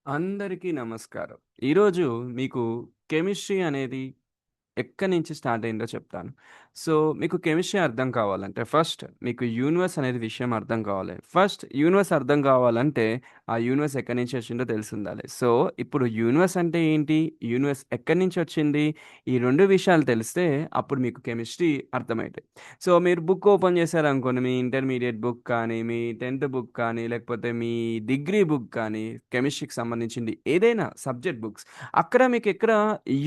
అందరికీ నమస్కారం. ఈరోజు మీకు కెమిస్ట్రీ అనేది ఎక్కడి నుంచి స్టార్ట్ అయిందో చెప్తాను. సో, మీకు కెమిస్ట్రీ అర్థం కావాలంటే ఫస్ట్ మీకు యూనివర్స్ అనేది విషయం అర్థం కావాలి. ఫస్ట్ యూనివర్స్ అర్థం కావాలంటే ఆ యూనివర్స్ ఎక్కడి నుంచి వచ్చిందో తెలిసుండాలి. సో, ఇప్పుడు యూనివర్స్ అంటే ఏంటి? యూనివర్స్ ఎక్కడి నుంచి వచ్చింది? ఈ 2 విషయాలు తెలిస్తే అప్పుడు మీకు కెమిస్ట్రీ అర్థమైతది. సో, మీరు బుక్ ఓపెన్ చేశారనుకోండి మీ ఇంటర్మీడియేట్ బుక్ కానీ, మీ 10థ్ బుక్ కానీ, లేకపోతే మీ డిగ్రీ బుక్ కానీ కెమిస్ట్రీకి సంబంధించింది ఏదైనా సబ్జెక్ట్ బుక్స్ అక్కడ మీకెక్కడ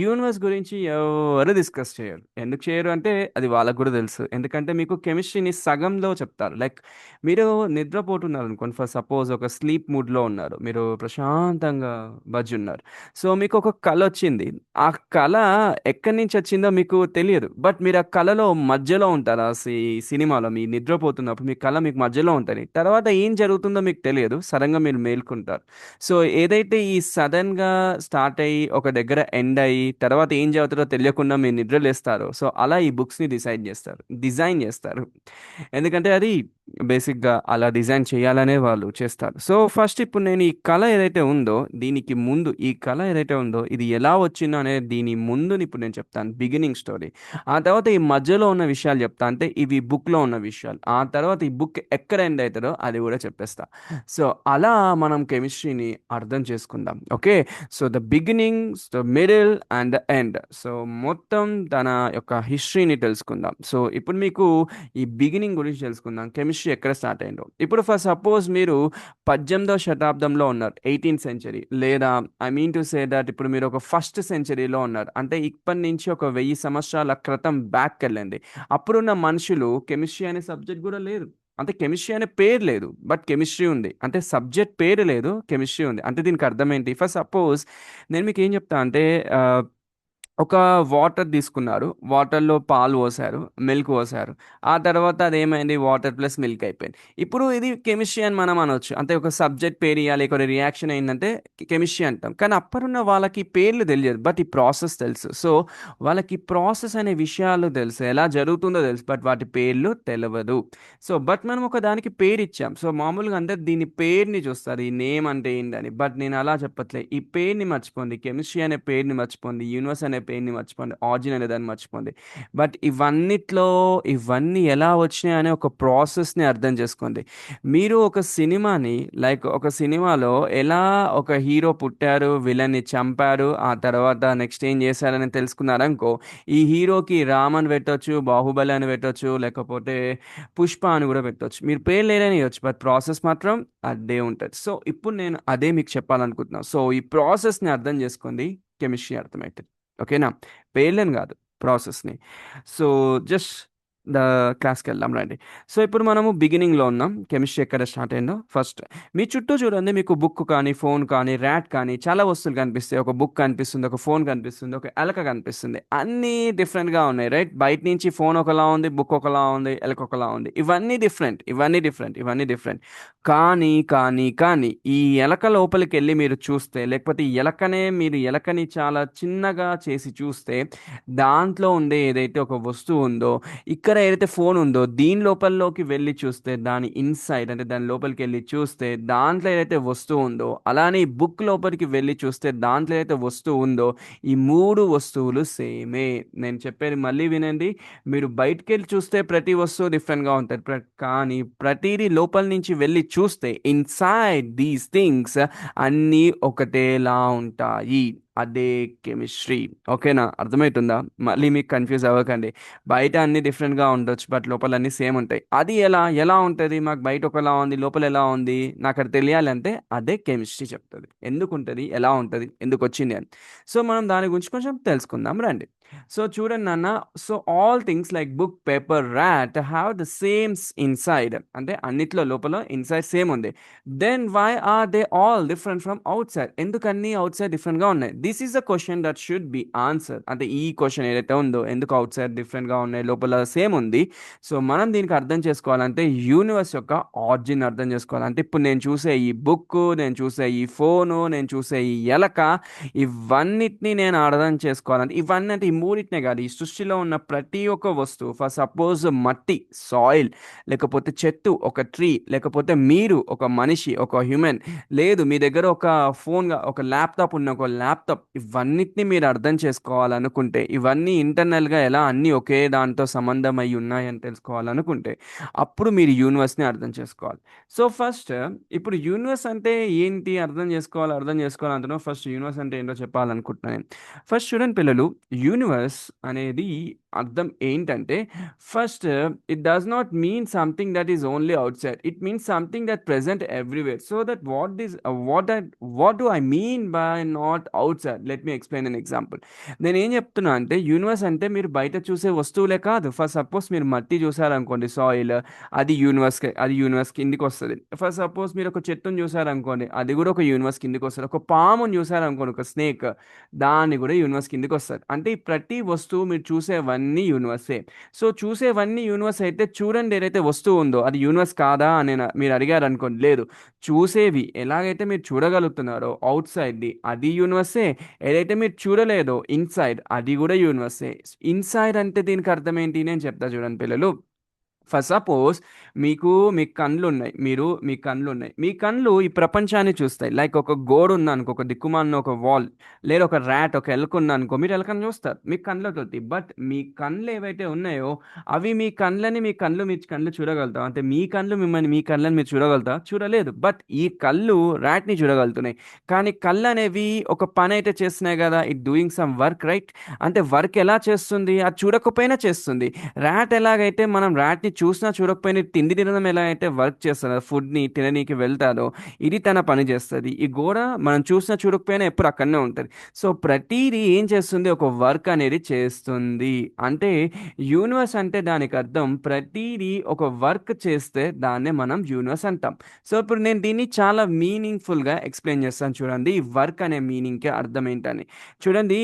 యూనివర్స్ గురించి ఎవరు డిస్కస్ చేయరు. ఎందుకు చేయరు అంటే అది వాళ్ళకి గూడా తెలుసు. ఎందుకంటే మీకు కెమిస్ట్రీని సగంలో చెప్తారు. లైక్ మీరు నిద్రపోతున్నారనుకోండి ఫర్ సపోజ్ ఒక స్లీప్ మూడ్‌లో ఉన్నారు. మీరు ప్రశాంతంగా బజ్జున్నారు. సో, మీకొక కలొచ్చింది. ఆ కల ఎక్కడి నుంచొచ్చిందో మీకు తెలియదు. బట్ మీరు ఆ కలలో మధ్యలో ఉంటారు. ఆ సినిమాలో మీ నిద్రపోతున్నప్పుడు మీ కల మీకు మధ్యలో ఉంటది. తర్వాత ఏం జరుగుతుందో మీకు తెలియదు. సడెన్‌గా మీరు మేల్కుంటారు. సో, ఏదైతే ఈ సడెన్‌గా స్టార్ట్ అయ్యి, ఒక దగ్గర ఎండ్ అయ్యి, తర్వాత ఏం చదువుతారో తెలియకుండా మీరు నిద్రలేస్తారో, సో, అలా ఈ బుక్స్‌ని డిజైన్ చేస్తారు. ఎందుకంటే అది బేసిక్‌గా అలా డిజైన్ చేయాలనే వాళ్ళు చేస్తారు. సో, ఫస్ట్ ఇప్పుడు నేను ఈ కళ ఏదైతే ఉందో, దీనికి ముందు ఈ కళ ఏదైతే ఉందో, ఇది ఎలా వచ్చిందో అనేది దీని ముందుని ఇప్పుడు నేను చెప్తాను. Beginning story. ఆ తర్వాత ఈ మధ్యలో ఉన్న విషయాలు చెప్తా. అంటే ఇవి బుక్‌లో ఉన్న విషయాలు. ఆ తర్వాత ఈ బుక్ ఎక్కడ ఎండ్ అయితదో అది కూడా చెప్పేస్తా. సో, అలా మనం కెమిస్ట్రీని అర్థం చేసుకుందాం. Okay. So, the beginning, the middle and the end. So, మొత్తం తన యొక్క హిస్టరీని తెలుసుకుందాం. సో, ఇప్పుడు మీకు ఈ బిగినింగ్ గురించి తెలుసుకుందాం. కెమిస్ట్రీ ఎక్కడ స్టార్ట్ అయిందో. ఇప్పుడు ఫర్ సపోజ్ మీరు 18వ శతాబ్దంలో ఉన్నారు. 18థ్ సెంచరీ లేదా I mean to say that ఇప్పుడు మీరు ఒక ఫస్ట్ సెంచరీలో ఉన్నారు. అంటే ఇప్పటి నుంచి ఒక 1000 సంవత్సరాల క్రితం బ్యాక్‌కెళ్ళండి. అప్పుడున్న మనుషులు కెమిస్ట్రీ అనే సబ్జెక్ట్ గూడా లేదు. అంటే కెమిస్ట్రీ అనే పేరు లేదు. బట్ కెమిస్ట్రీ ఉంది. అంటే సబ్జెక్ట్ పేరు లేదు. కెమిస్ట్రీ ఉంది. అంటే దీనికి అర్థం ఏంటి? ఫర్ సపోజ్ నేను మీకేం చెప్తా అంటే ఆహ్ ఒక వాటర్ తీసుకున్నారు. వాటర్‌లో పాలు పోసారు. మిల్క్ పోసారు. ఆ తర్వాత అదేమైంది వాటర్ ప్లస్ మిల్క్ అయిపోయింది. ఇప్పుడు ఇది కెమిస్ట్రీ అని మనం అనొచ్చు. అంటే ఒక సబ్జెక్ట్ పేరియ్యాలి. ఒక రియాక్షన్ అయిందంటే కెమిస్ట్రీ అంటాం. కానీ అప్పుడున్న వాళ్ళకి పేర్లు తెలియదు. బట్ ఈ ప్రాసెస్ తెలుసు. సో, వాళ్ళకి ప్రాసెస్ అనే విషయాలు తెలుసు. ఎలా జరుగుతుందో తెలుసు. బట్ వాటి పేర్లు తెలవదు. సో, బట్ మనం ఒక దానికి పేరిచ్చాం. సో, మామూలుగా అందరూ దీని పేరుని చూస్తారు. ఈ నేమ్ అంటే ఏంటని. బట్ నేను అలా చెప్పట్లే. ఈ పేరుని మర్చిపోండి. కెమిస్ట్రీ అనే పేరుని మర్చిపోండి. యూనివర్స్ అనే పేరుని మర్చిపోండి. ఆరిజిన్ అనే దాన్ని మర్చిపోండి. బట్ ఇవన్నీ ఎలా వచ్చినాయి అనే ఒక ప్రాసెస్‌ని అర్థం చేసుకోండి. మీరు ఒక సినిమాని లైక్ ఒక సినిమాలో ఎలా ఒక హీరో పుట్టారు, విలన్ని చంపారు, ఆ తర్వాత నెక్స్ట్ ఏం చేశారని తెలుసుకున్నారనుకో, ఈ హీరోకి రామ్ అని పెట్టొచ్చు, బాహుబలి అని పెట్టొచ్చు, లేకపోతే పుష్ప అని కూడా పెట్టొచ్చు. మీరు పేర్లు ఏదైనా ఇయ్యొచ్చు. బట్ ప్రాసెస్ మాత్రం అదే ఉంటది. సో, ఇప్పుడు నేను అదే మీకు చెప్పాలనుకుంటున్నా. సో, ఈ ప్రాసెస్‌ని అర్థం చేసుకోండి. కెమిస్ట్రీ అర్థమైతది. ఓకేనా? పేర్లని కాదు ప్రాసెస్‌ని. సో, జస్ట్ ద క్లాస్‌కెళ్దాం రండి. సో, ఇప్పుడు మనము బిగినింగ్‌లో ఉన్నాం. కెమిస్ట్రీ ఎక్కడ స్టార్ట్ అయిందో ఫస్ట్ మీ చుట్టూ చూడండి మీకు బుక్ కానీ, ఫోన్ కానీ, ర్యాట్ కానీ చాలా వస్తువులు కనిపిస్తాయి. ఒక బుక్ కనిపిస్తుంది, ఒక ఫోన్ కనిపిస్తుంది, ఒక ఎలక కనిపిస్తుంది. అన్నీ డిఫరెంట్‌గా ఉన్నాయి. రైట్? బయట నుంచి ఫోన్ ఒకలా ఉంది, బుక్ ఒకలా ఉంది, ఎలక ఒకలా ఉంది. ఇవన్నీ డిఫరెంట్. కానీ ఈ ఎలక లోపలికెళ్ళి మీరు చూస్తే, లేకపోతే ఈ మీరు ఎలకని చాలా చిన్నగా చేసి చూస్తే, దాంట్లో ఉండే ఏదైతే ఒక వస్తువు ఉందో, ఇక్కడ ఏదైతే ఫోన్ ఉందో, దీని లోపలిలోకి వెళ్లి చూస్తే, దాని ఇన్‌సైడ్ అంటే దాని లోపలికెళ్ళి చూస్తే, దాంట్లో ఏదైతే వస్తువు ఉందో, అలానే ఈ బుక్ లోపలికి వెళ్లి చూస్తే, దాంట్లో ఏదైతే వస్తువు ఉందో, ఈ 3 వస్తువులు సేమే. నేను చెప్పేది మళ్ళీ వినండి. మీరు బయటికెళ్ళి చూస్తే ప్రతి వస్తువు డిఫరెంట్‌గా ఉంటది. కానీ ప్రతీదీ లోపల నుంచి వెళ్లి చూస్తే ఇన్‌సైడ్ దీస్ థింగ్స్ అన్నీ ఒకటేలా ఉంటాయి. అదే కెమిస్ట్రీ. ఓకేనా? అర్థమైతుందా? మళ్ళీ మీకు కన్‌ఫ్యూజ్ అవ్వకండి. బయట అన్నీ డిఫరెంట్‌గా ఉండొచ్చు. బట్ లోపల అన్నీ సేమ్ ఉంటాయి. అది ఎలా? ఎలా ఉంటది? మాకు బయట ఒకలా ఉంది. లోపల ఎలా ఉంది? నాకది తెలియాలంటే అదే కెమిస్ట్రీ చెప్తది. ఎందుకుంటది? ఎలా ఉంటది? ఎందుకొచ్చింది అని. సో, మనం దాని గురించి కొంచెం తెలుసుకుందాం రండి. సో, చూడండి నాన్న. So, all things like book, paper, rat have the inside. అంటే అన్నిట్లో లోపల ఇన్‌సైడ్ సేమ్ ఉంది. Then why are they all different from outside? ఎందుకన్నీ ఔట్‌సైడ్ డిఫరెంట్‌గా ఉన్నాయి? This is the question that should be answered. అంటే ఈ క్వెషన్ ఏదైతే ఉందో ఎందుకు ఔట్‌సైడ్ డిఫరెంట్‌గా ఉన్నాయి, లోపల సేమ్ ఉంది. సో, మనం దీనికి అర్థం చేసుకోవాలంటే యూనివర్స్ యొక్క ఆరిజిన్ అర్థం చేసుకోవాలి. అంటే ఇప్పుడు నేను చూసే ఈ బుక్కు, నేను చూసే ఈ ఫోను, నేను చూసే ఈ ఎలక ఇవన్నిటిని నేను అర్థం చేసుకోవాలంటే ఇవన్నీ అంటే ఈ మూడిటినే కాదు, ఈ సృష్టిలో ఉన్న ప్రతి ఒక్క వస్తువు, ఫర్ సపోజ్ మట్టి, సాయిల్, లేకపోతే చెట్టు, ఒక ట్రీ, లేకపోతే మీరు ఒక మనిషి, ఒక హ్యూమన్, లేదు మీ దగ్గర ఒక ఫోన్గా ఒక ల్యాప్టాప్ ఉన్న ఒక ల్యాప్టాప్, ఇవన్నిటిని మీరు అర్థం చేసుకోవాలనుకుంటే, ఇవన్నీ ఇంటర్నల్గా ఎలా అన్నీ ఒకే దాంతో సంబంధం అయి ఉన్నాయని తెలుసుకోవాలనుకుంటే, అప్పుడు మీరు యూనివర్స్ని అర్థం చేసుకోవాలి. సో ఫస్ట్, ఇప్పుడు యూనివర్స్ అంటే ఏంటి అర్థం చేసుకోవాలి అంటున్నా. ఫస్ట్ యూనివర్స్ అంటే ఏంటో చెప్పాలనుకుంటున్నాను నేను. ఫస్ట్ చూడండి పిల్లలు, యూనివర్స్ అనేది అర్థం ఏంటంటే, first it does not mean something that is only out side, it means something that present everywhere. So that what do I mean by not out side, let me explain an example. నేను ఏం చెప్తున్నా అంటే, universe అంటే మీరు బయట చూసే వస్తువులే కాదు. ఫర్ సపోజ్ మీరు మట్టి చూసారనుకోండి, సాయిల్, అది యూనివర్స్ కిందికి వస్తుంది. ఫర్ సపోజ్ మీరు ఒక చెట్టును చూసారనుకోండి, అది కూడా ఒక యూనివర్స్ కిందికి వస్తుంది. ఒక పాముని చూసారనుకోండి, ఒక స్నేక్, దాన్ని కూడా యూనివర్స్ కిందికి వస్తుంది. అంటే ఈ ప్రతి వస్తువు మీరు చూసేవన్నీ యూనివర్సే. సో చూసేవన్నీ యూనివర్స్ అయితే, చూడండి ఏదైతే వస్తువు ఉందో అది యూనివర్స్ కాదా అని మీరు అడిగారు అనుకోండి, లేదు. చూసేవి ఎలాగైతే మీరు చూడగలుగుతున్నారో అవుట్ సైడ్ది, అది యూనివర్సే. ఏదైతే మీరు చూడలేదో ఇన్సైడ్, అది కూడా యూనివర్సే. ఇన్సైడ్ అంటే దీనికి అర్థం ఏంటి నేను చెప్తా చూడండి పిల్లలు. ఫర్ సపోజ్ మీ కళ్ళు ఉన్నాయి, మీ కళ్ళు ఈ ప్రపంచాన్ని చూస్తాయి. లైక్ ఒక గోడ ఉందనుకో, ఒక దిక్కుమాలిన ఒక వాల్, లేదా ఒక ర్యాట్, ఒక ఎలుక ఉందనుకో, మీరు ఎలుకని చూస్తారు మీ కళ్ళతోటి. బట్ మీ కళ్ళు ఏవైతే ఉన్నాయో, అవి మీ కళ్ళు చూడగలుగుతాం అంటే, మీ కళ్ళని మీరు చూడగలుగుతా, చూడలేదు. బట్ ఈ కళ్ళు ర్యాట్ని చూడగలుగుతున్నాయి. కానీ కళ్ళు అనేవి ఒక పని అయితే చేస్తున్నాయి కదా, it doing some work, right? అంటే వర్క్ ఎలా చేస్తుంది, అది చూడకపోయినా చేస్తుంది. ర్యాట్ ఎలాగైతే మనం ర్యాట్ని చూసినా చూడకపోయినా తిండి తినడం ఎలా అయితే వర్క్ చేస్తుందో, ఫుడ్ని తిననీకి వెళ్తాదో, ఇది తన పని చేస్తుంది. ఈ గోడ మనం చూసినా చూడకపోయినా ఎప్పుడు అక్కడనే ఉంటుంది. సో ప్రతిదీ ఏం చేస్తుంది, ఒక వర్క్ అనేది చేస్తుంది. అంటే యూనివర్స్ అంటే దానికి అర్థం, ప్రతిదీ ఒక వర్క్ చేస్తే దాన్నే మనం యూనివర్స్ అంటాం. సో ఇప్పుడు నేను దీన్ని చాలా మీనింగ్ఫుల్గా ఎక్స్ప్లెయిన్ చేస్తాను చూడండి, ఈ వర్క్ అనే మీనింగ్కి అర్థం ఏంటని. చూడండి,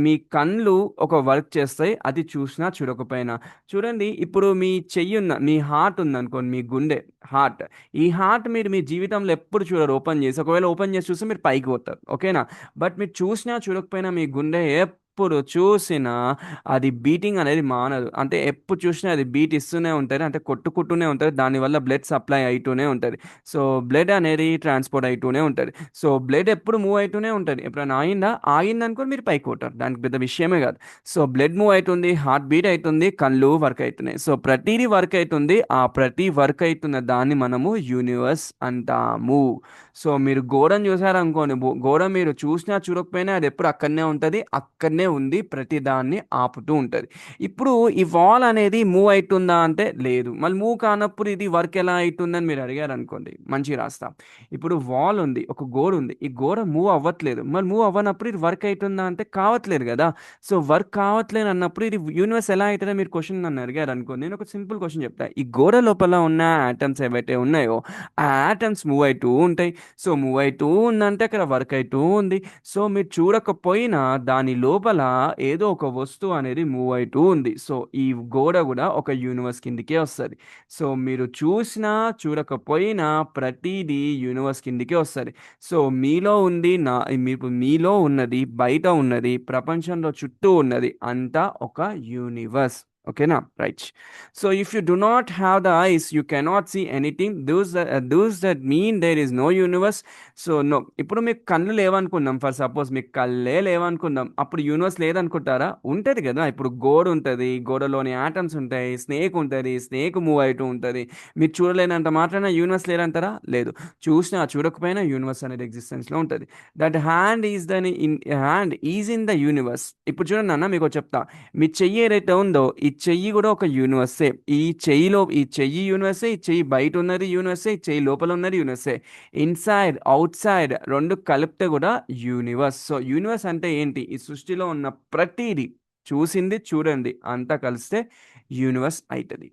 మీ కళ్ళు ఒక వర్క్ చేస్తాయి, అది చూసినా చూడకపోయినా. చూడండి, ఇప్పుడు మీ హార్ట్ ఉందనుకోండి, మీ గుండె, హార్ట్. ఈ హార్ట్ మీరు మీ జీవితంలో ఎప్పుడు చూడరు ఓపెన్ చేసి. ఒకవేళ ఓపెన్ చేసి చూస్తే మీరు పైకి పోతారు, ఓకేనా? బట్ మీరు చూసినా చూడకపోయినా మీ గుండె ఎప్పుడు చూసినా అది బీటింగ్ అనేది మానదు. అంటే ఎప్పుడు చూసినా అది బీట్ ఇస్తూనే ఉంటుంది, అంటే కొట్టుకుంటూనే ఉంటుంది. దానివల్ల బ్లడ్ సప్లై అవుతూనే ఉంటుంది. సో బ్లడ్ అనేది ట్రాన్స్పోర్ట్ అవుతూనే ఉంటుంది. సో బ్లడ్ ఎప్పుడు మూవ్ అవుతూనే ఉంటుంది. ఎప్పుడైనా ఆగిందనుకో మీరు పైకి పోతారు, దానికి పెద్ద విషయమే కాదు. సో బ్లడ్ మూవ్ అవుతుంది, హార్ట్ బీట్ అవుతుంది, కళ్ళు వర్క్ అవుతున్నాయి. సో ప్రతిదీ వర్క్ అవుతుంది. ఆ ప్రతి వర్క్ అవుతున్న దాన్ని మనము యూనివర్స్ అంటాము. సో మీరు గోడను చూసారనుకోండి, గోడ మీరు చూసినా చూడకపోయినా అది ఎప్పుడు అక్కడనే ఉంటుంది, అక్కడనే ఉంది, ప్రతి దాన్ని ఆపుతూ ఉంటుంది. ఇప్పుడు ఈ వాల్ అనేది మూవ్ అవుతుందా అంటే లేదు. మళ్ళీ మూవ్ కానప్పుడు ఇది వర్క్ ఎలా అవుతుందని మీరు అడిగారు అనుకోండి, మంచిగా రాస్తాం. ఇప్పుడు వాల్ ఉంది, ఒక గోడ ఉంది, ఈ గోడ మూవ్ అవ్వట్లేదు. మరి మూవ్ అవ్వనప్పుడు ఇది వర్క్ అవుతుందా అంటే కావట్లేదు కదా. సో వర్క్ కావట్లేదు అన్నప్పుడు ఇది యూనివర్స్ ఎలా అవుతుందో మీరు క్వశ్చన్ నన్ను అడిగారు అనుకోండి, నేను ఒక సింపుల్ క్వశ్చన్ చెప్తా. ఈ గోడ లోపల ఉన్న ఆటమ్స్ ఏవైతే ఉన్నాయో, ఆ ఆటమ్స్ మూవ్ అవుతూ ఉంటాయి. సో మూవ్ అవుతూ ఉందంటే అక్కడ వర్క్ అవుతూ ఉంది. సో మీరు చూడకపోయినా దాని లోపల ఏదో ఒక వస్తువు అనేది మూవ్ అవుతూ ఉంది. సో ఈ గోడ కూడా ఒక యూనివర్స్ కిందికే వస్తుంది. సో మీరు చూసినా చూడకపోయినా ప్రతిదీ యూనివర్స్ కిందికే వస్తుంది. సో మీలో ఉన్నది, బయట ఉన్నది, ప్రపంచంలో చుట్టూ ఉన్నది అంతా ఒక యూనివర్స్. ఓకేనా, right? So if you do not have the eyes, you cannot see anything. That mean there is no universe. So no. ఇప్పుడు మీకు కళ్ళు లేవనుకుందాం, ఫర్ సపోజ్ మీకు కళ్ళే లేవనుకుందాం, అప్పుడు యూనివర్స్ లేదనుకుంటారా? ఉంటుంది కదా. ఇప్పుడు గోడ ఉంటుంది, గోడలోని ఆటమ్స్ ఉంటాయి, స్నేక్ ఉంటుంది, స్నేక్ మూవ్ అవుతూ ఉంటుంది. మీరు చూడలేనంత మాత్రాన యూనివర్స్ లేదంటారా? లేదు. చూసినా చూడకపోయినా యూనివర్స్ అనేది ఎగ్జిస్టెన్స్లో ఉంటుంది. That hand is in the universe. ఇప్పుడు చూడండి అన్న, మీకు ఒకటి చెప్తా. మీ చెయ్యి ఏదైతే ఉందో, ఈ చెయ్యి కూడా ఒక యూనివర్సే. ఈ చెయ్యి యూనివర్సే, ఈ చెయ్యి బయట ఉన్నది యూనివర్సే, ఈ చెయ్యి లోపల ఉన్నది యూనివర్సే. ఇన్సైడ్ అవుట్ సైడ్ రెండు కలిపితే కూడా యూనివర్స్. సో యూనివర్స్ అంటే ఏంటి, ఈ సృష్టిలో ఉన్న ప్రతిదీ, చూసింది చూడండి అంతా కలిస్తే యూనివర్స్ అవుతుంది.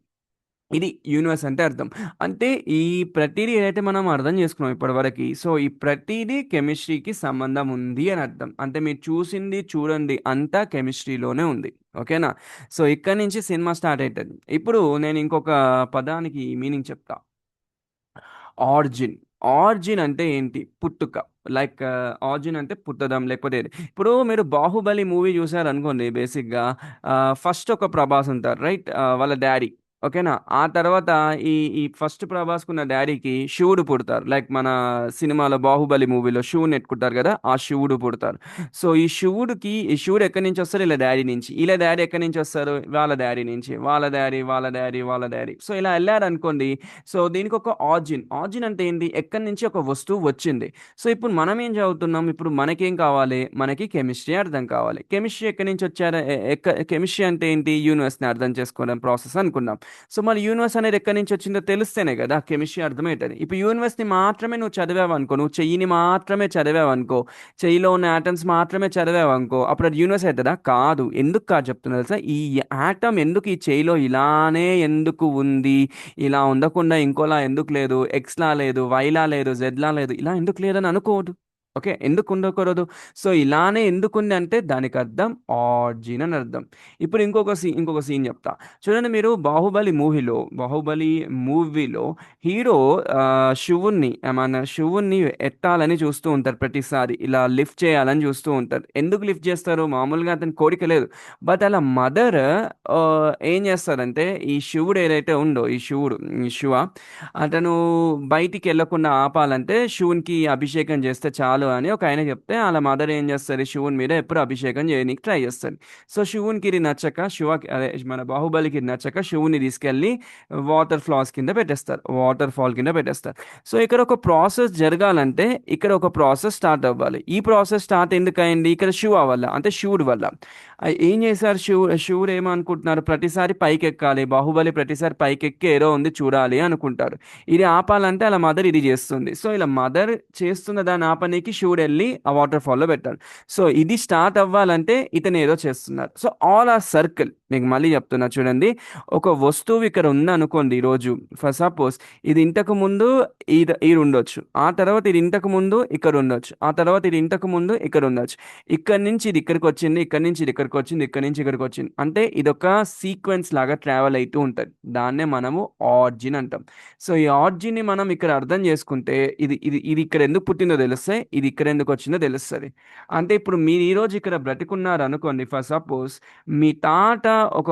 ఇది యూనివర్స్ అంటే అర్థం. అంటే ఈ ప్రతిదీ ఏదైతే మనం అర్థం చేసుకున్నాం ఇప్పటివరకి, సో ఈ ప్రతిదీ కెమిస్ట్రీకి సంబంధం ఉంది అని అర్థం. అంటే మీరు చూసింది చూడండి అంతా కెమిస్ట్రీలోనే ఉంది, ఓకేనా? సో ఇక్కడ నుంచి సినిమా స్టార్ట్ అవుతుంది. ఇప్పుడు నేను ఇంకొక పదానికి మీనింగ్ చెప్తా. ఆర్జిన్. ఆర్జిన్ అంటే ఏంటి, పుట్టుక. లైక్ ఆర్జిన్ అంటే పుట్టడం లేకపోతే ఏది. ఇప్పుడు మీరు బాహుబలి మూవీ చూసారనుకోండి బేసిక్గా, ఫస్ట్ ఒక ప్రభాస్ ఉంటారు రైట్, వాళ్ళ డాడీ. ఓకేనా? ఆ తర్వాత ఈ ఈ ఫస్ట్ ప్రభాస్కున్న డాడీకి శివుడు పుడతారు. లైక్ మన సినిమాలో బాహుబలి మూవీలో శివుని ఎత్తుకుంటారు కదా, ఆ శివుడు పుడతారు. సో ఈ శివుడు ఎక్కడి నుంచి వస్తారు? ఇలా డాడీ నుంచి. ఇలా డాడీ ఎక్కడి నుంచి వస్తారు? వాళ్ళ డాడీ నుంచి. వాళ్ళ డాడీ వాళ్ళ డాడీ వాళ్ళ డాడీ. సో ఇలా వెళ్ళారు అనుకోండి. సో దీనికి ఒక ఆర్జిన్. ఆర్జిన్ అంటే ఏంటి? ఎక్కడి నుంచి ఒక వస్తువు వచ్చింది. సో ఇప్పుడు మనం ఏం చదువుతున్నాం? ఇప్పుడు మనకేం కావాలి? మనకి కెమిస్ట్రీ అర్థం కావాలి. కెమిస్ట్రీ ఎక్కడి నుంచి వచ్చారు? కెమిస్ట్రీ అంటే ఏంటి? యూనివర్స్ని అర్థం చేసుకోవడం ప్రాసెస్ అనుకున్నాం. సో మరి యూనివర్స్ అనేది ఎక్కడి నుంచి వచ్చిందో తెలిస్తేనే కదా కెమిస్ట్రీ అర్థమవుతుంది. ఇప్పుడు యూనివర్స్ని మాత్రమే నువ్వు చదివావు అనుకో, నువ్వు చెయ్యిని మాత్రమే చదివావు అనుకో, చెయ్యిలో ఉన్న ఆటమ్స్ మాత్రమే చదివావు అనుకో, అప్పుడు అది యూనివర్స్ అవుతుందా? కాదు. ఎందుకు కాదు చెప్తున్నా తెలుసా? ఈ ఆటమ్ ఎందుకు ఈ చెయ్యిలో ఇలానే ఎందుకు ఉంది, ఇలా ఉండకుండా ఇంకోలా ఎందుకు లేదు, ఎక్స్లా లేదు, వైలా లేదు, జెడ్లా లేదు, ఇలా ఎందుకు లేదని అనుకోదు. ఓకే, ఎందుకు ఉండకూడదు? సో ఇలానే ఎందుకుంది అంటే దానికి అర్థం ఆర్జిన్ అని అర్థం. ఇప్పుడు ఇంకొక సీన్ చెప్తా. చూడండి, మీరు బాహుబలి మూవీలో హీరో శివుణ్ణి ఎత్తాలని చూస్తూ ఉంటారు ప్రతిసారి, ఇలా లిఫ్ట్ చేయాలని చూస్తూ ఉంటారు. ఎందుకు లిఫ్ట్ చేస్తారు? మామూలుగా అతని కోరిక లేదు. బట్ అలా మదర్ ఏం చేస్తారంటే, ఈ శివుడు ఏదైతే ఉందో, ఈ శివ అతను బయటికి వెళ్ళకుండా ఆపాలంటే శివునికి అభిషేకం చేస్తే చాలు అని ఒక ఆయన చెప్తే, అలా మదర్ ఏం చేస్తారు? శివుని మీద ఎప్పుడు అభిషేకం చేయడానికి ట్రై చేస్తారు. సో శివునికి ఇది నచ్చక, అదే మన బాహుబలికి ఇది నచ్చక శివుని తీసుకెళ్ళి వాటర్ ఫాల్ కింద పెట్టేస్తారు. సో ఇక్కడ ఒక ప్రాసెస్ జరగాలంటే ఇక్కడ ఒక ప్రాసెస్ స్టార్ట్ అవ్వాలి. ఈ ప్రాసెస్ స్టార్ట్ ఎందుకయింది? ఇక్కడ శివ వల్ల, అంటే శివుడి వల్ల. ఏం చేశారు? శివుడు ఏమనుకుంటున్నారు? ప్రతిసారి పైకి ఎక్కాలి, బాహుబలి ప్రతిసారి పైకి ఎక్కి ఏదో ఉంది చూడాలి అనుకుంటారు. ఇది ఆపాలంటే అలా మదర్ ఇది చేస్తుంది. సో ఇలా మదర్ చేస్తున్న దాన్ని ఆపనీకి శివుడు వెళ్ళి ఆ వాటర్ ఫాల్లో పెట్టాడు. సో ఇది స్టార్ట్ అవ్వాలంటే ఇతను ఏదో చేస్తున్నారు. So all are circle. మీకు మళ్ళీ చెప్తున్నా చూడండి, ఒక వస్తువు ఇక్కడ ఉందనుకోండి ఈరోజు. ఫర్ సపోజ్ ఇది ఇంతకు ముందు ఇది ఉండొచ్చు, ఆ తర్వాత ఇది ఇంతకు ముందు ఇక్కడ ఉండొచ్చు, ఆ తర్వాత ఇది ఇంతకు ముందు ఇక్కడ ఉండొచ్చు, ఇక్కడ నుంచి ఇది ఇక్కడికి వచ్చింది, ఇక్కడ నుంచి ఇది ఇక్కడికి వచ్చింది, ఇక్కడ నుంచి ఇక్కడికి వచ్చింది. అంటే ఇదొక సీక్వెన్స్ లాగా ట్రావెల్ అవుతూ ఉంటుంది. దాన్నే మనము ఆర్జిన్ అంటాం. సో ఈ ఆర్జిన్ని మనం ఇక్కడ అర్థం చేసుకుంటే ఇది ఇది ఇది ఇక్కడ ఎందుకు పుట్టిందో తెలిస్తే ఇది ఇక్కడ ఎందుకు వచ్చిందో తెలుస్తుంది. అంటే ఇప్పుడు మీరు ఈరోజు ఇక్కడ బ్రతికున్నారు అనుకోండి. ఫర్ సపోజ్ మీ తాత ఒక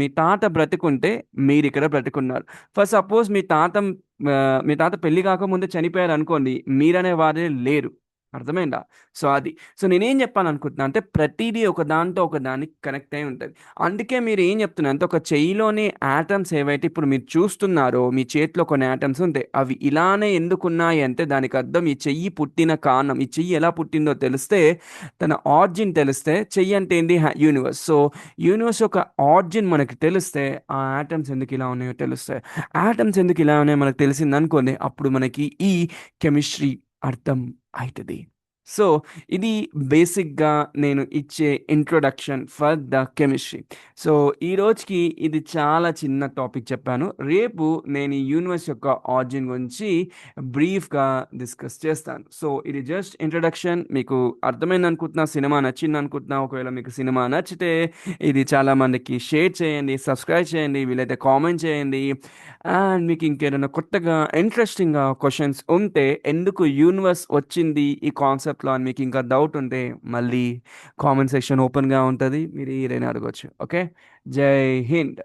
మీ తాత బ్రతికుంటే మీరు ఇక్కడ బ్రతికున్నారు. ఫర్ సపోజ్ మీ తాత పెళ్లి కాకముందే చనిపోయారు అనుకోండి, మీరనే వారే లేరు. అర్థమైందా? సో అది. సో నేనేం చెప్పాను అనుకుంటున్నా అంటే ప్రతిదీ ఒక దాంతో ఒక దానికి కనెక్ట్ అయి ఉంటుంది. అందుకే మీరు ఏం చెప్తున్నారు అంటే, ఒక చెయ్యిలోని ఆటమ్స్ ఏవైతే ఇప్పుడు మీరు చూస్తున్నారో, మీ చేతిలో కొన్ని ఆటమ్స్ ఉంటాయి, అవి ఇలానే ఎందుకున్నాయి అంటే దానికి అర్థం ఈ చెయ్యి పుట్టిన కారణం, ఈ చెయ్యి ఎలా పుట్టిందో తెలిస్తే, తన ఆర్జిన్ తెలిస్తే, చెయ్యి అంటే ఏంటి? యూనివర్స్. సో యూనివర్స్ యొక్క ఆర్జిన్ మనకి తెలిస్తే ఆ ఆటమ్స్ ఎందుకు ఇలా ఉన్నాయో తెలుస్తాయి. ఆటమ్స్ ఎందుకు ఇలా ఉన్నాయో మనకు తెలిసింది అనుకోండి, అప్పుడు మనకి ఈ కెమిస్ట్రీ అర్థం అవుతుంది. సో ఇది బేసిక్గా నేను ఇచ్చే introduction for the chemistry. So ఈ రోజుకి ఇది చాలా చిన్న టాపిక్ చెప్పాను. రేపు నేను ఈ యూనివర్స్ యొక్క ఆరిజిన్ గురించి బ్రీఫ్గా డిస్కస్ చేస్తాను. సో ఇది జస్ట్ ఇంట్రొడక్షన్. మీకు అర్థమైంది అనుకుంటున్నా, సినిమా నచ్చింది అనుకుంటున్నా. ఒకవేళ మీకు సినిమా నచ్చితే ఇది చాలా మందికి షేర్ చేయండి, సబ్స్క్రైబ్ చేయండి, వీలైతే కామెంట్ చేయండి. అండ్ మీకు ఇంకేదైనా కొత్తగా ఇంట్రెస్టింగ్గా క్వశ్చన్స్ ఉంటే, ఎందుకు యూనివర్స్ వచ్చింది ఈ కాన్సెప్ట్లో అని మీకు ఇంకా డౌట్ ఉంటే, మళ్ళీ కామెంట్ సెక్షన్ ఓపెన్గా ఉంటుంది, మీరు ఏదైనా అడగచ్చు. ఓకే, జై హింద్.